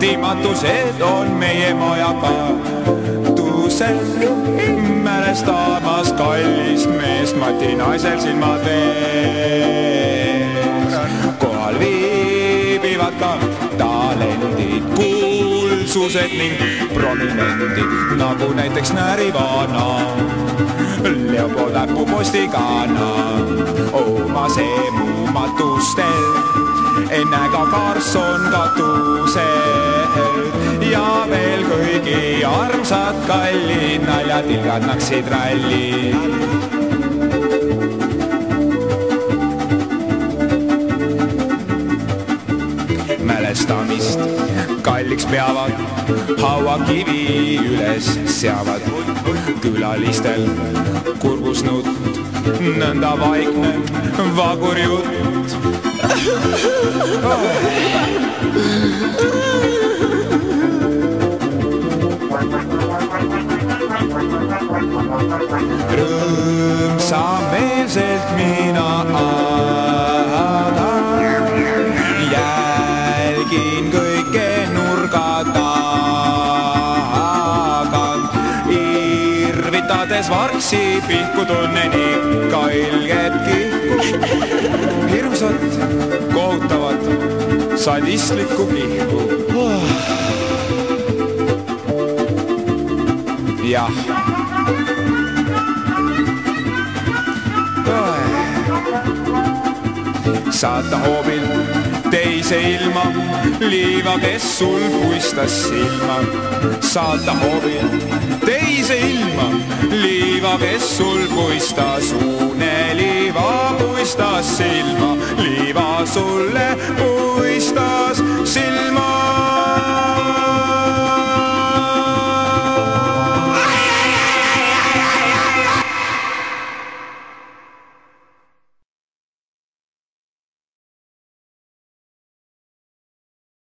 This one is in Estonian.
viimatused on meie maja katusel, mälestamas kallist meest Mati naisel silmad vees. Kohal viibivad ka talendid, kuulsused ning prominendid, nagu näiteks Närivana, Leopold Äppu postikana oma seemumatustel, enne ka Karlsson katusel ja veel kõigi armsad kallid naljatilgad naksid rallid. Mälestamist kalliks peavad, hauakivi üles seavad, külalistel kurgusnutt, nõnda vaikne vagurjutt. Rõõmsameelselt mina jälgin kõike nurga tagant, irvitades vargsi pihku tunnen ikka ilget kihku, hirmsat, kohutavat, sadistlikku kihku. Jah. Saata hoobil teise ilma liiva, kes sul puistas silma. Saata hoobil teise ilma liiva, kes sul puistas uneliiva, puistas silma liiva sulle puistas.